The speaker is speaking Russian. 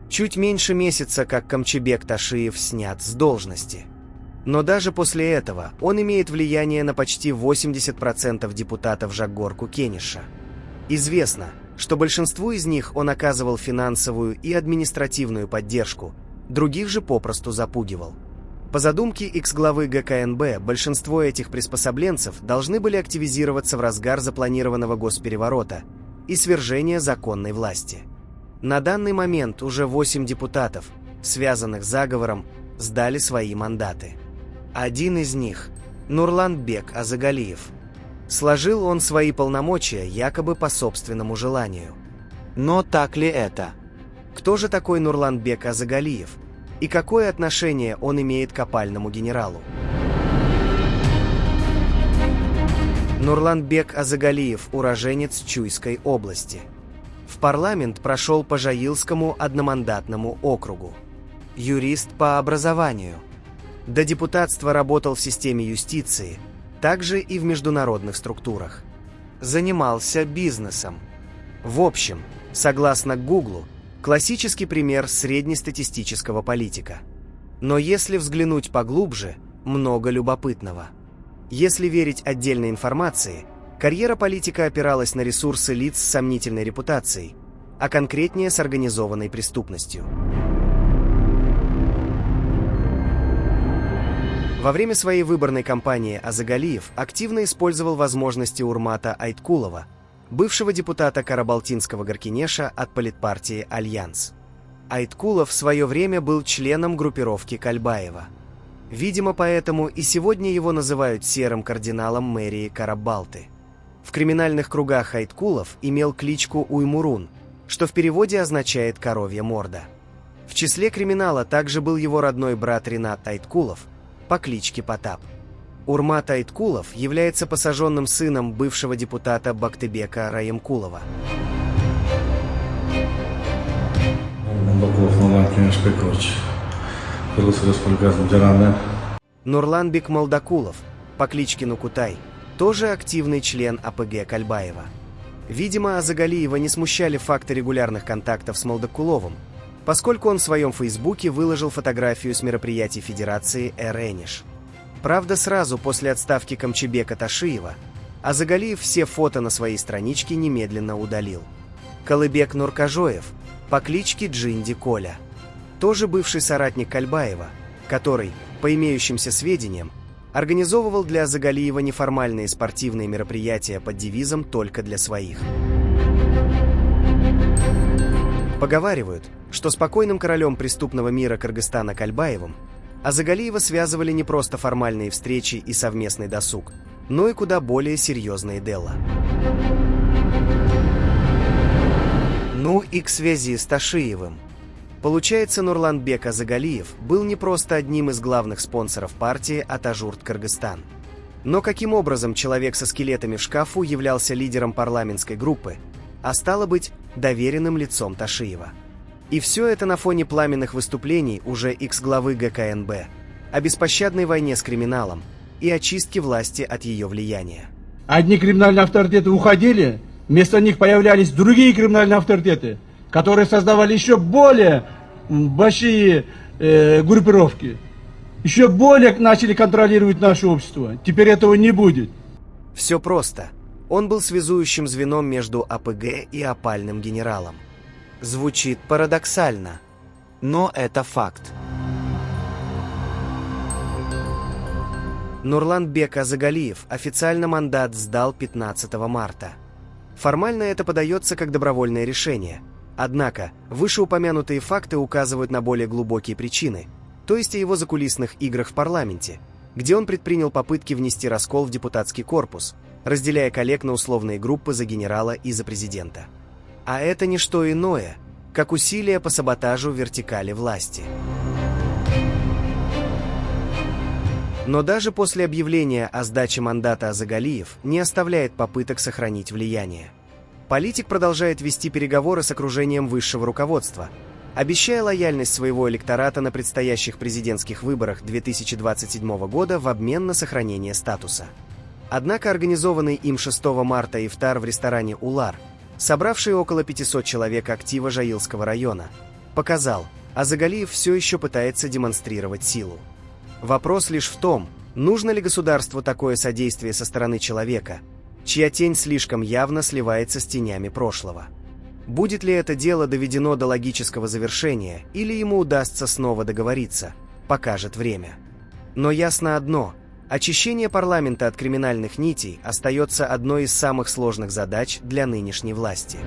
Чуть меньше месяца, как Камчыбек Ташиев снят с должности. Но даже после этого он имеет влияние на почти 80% депутатов Жакгорку Кениша. Известно, что большинству из них он оказывал финансовую и административную поддержку, других же попросту запугивал. По задумке экс-главы ГКНБ, большинство этих приспособленцев должны были активизироваться в разгар запланированного госпереворота и свержения законной власти. На данный момент уже 8 депутатов, связанных заговором, сдали свои мандаты. Один из них – Нурланбек Азагалиев. Сложил он свои полномочия якобы по собственному желанию. Но так ли это? Кто же такой Нурланбек Азагалиев? И какое отношение он имеет к опальному генералу? Нурланбек Азагалиев – уроженец Чуйской области. В парламент прошел по Жаилскому одномандатному округу. Юрист по образованию. До депутатства работал в системе юстиции, также и в международных структурах. Занимался бизнесом. В общем, согласно Гуглу, классический пример среднестатистического политика. Но если взглянуть поглубже, много любопытного. Если верить отдельной информации, карьера политика опиралась на ресурсы лиц с сомнительной репутацией, а конкретнее с организованной преступностью. Во время своей выборной кампании Азагалиев активно использовал возможности Урмата Айткулова, бывшего депутата Карабалтинского Горкинеша от политпартии «Альянс». Айткулов в свое время был членом группировки Кальбаева. Видимо, поэтому и сегодня его называют серым кардиналом мэрии Карабалты. В криминальных кругах Айткулов имел кличку Уймурун, что в переводе означает «коровья морда». В числе криминала также был его родной брат Ринат Айткулов по кличке Потап. Урмат Айткулов является посаженным сыном бывшего депутата Бактыбека Раемкулова. Нурланбек Молдакулов по кличке Нукутай тоже активный член АПГ Кальбаева. Видимо, Азагалиева не смущали факты регулярных контактов с Молдакуловым, поскольку он в своем фейсбуке выложил фотографию с мероприятий Федерации Эр-Эниш. Правда, сразу после отставки Камчыбека Ташиева Азагалиев все фото на своей страничке немедленно удалил. Калыбек Нуркажоев по кличке Джинди Коля, тоже бывший соратник Кальбаева, который, по имеющимся сведениям, организовывал для Азагалиева неформальные спортивные мероприятия под девизом «Только для своих». Поговаривают, что с покойным королем преступного мира Кыргызстана Кальбаевым Азагалиева связывали не просто формальные встречи и совместный досуг, но и куда более серьезные дела. Ну и к связи с Ташиевым. Получается, Нурланбек Азагалиев был не просто одним из главных спонсоров партии Атажурт Кыргызстан. Но каким образом человек со скелетами в шкафу являлся лидером парламентской группы, а стало быть, доверенным лицом Ташиева? И все это на фоне пламенных выступлений уже экс-главы ГКНБ о беспощадной войне с криминалом и очистке власти от ее влияния. Одни криминальные авторитеты уходили, вместо них появлялись другие криминальные авторитеты, которые создавали еще более большие группировки, еще более начали контролировать наше общество. Теперь этого не будет. Все просто. Он был связующим звеном между АПГ и опальным генералом. Звучит парадоксально, но это факт. Нурланбек Азагалиев официально мандат сдал 15 марта. Формально это подается как добровольное решение. Однако, вышеупомянутые факты указывают на более глубокие причины, то есть о его закулисных играх в парламенте, где он предпринял попытки внести раскол в депутатский корпус, разделяя коллег на условные группы за генерала и за президента. А это не что иное, как усилия по саботажу вертикали власти. Но даже после объявления о сдаче мандата Азагалиев не оставляет попыток сохранить влияние. Политик продолжает вести переговоры с окружением высшего руководства, обещая лояльность своего электората на предстоящих президентских выборах 2027 года в обмен на сохранение статуса. Однако организованный им 6 марта ифтар в ресторане «Улар», собравший около 500 человек актива Жаилского района, показал, а Загалиев все еще пытается демонстрировать силу. Вопрос лишь в том, нужно ли государству такое содействие со стороны человека, чья тень слишком явно сливается с тенями прошлого. Будет ли это дело доведено до логического завершения, или ему удастся снова договориться, покажет время. Но ясно одно – очищение парламента от криминальных нитей остается одной из самых сложных задач для нынешней власти.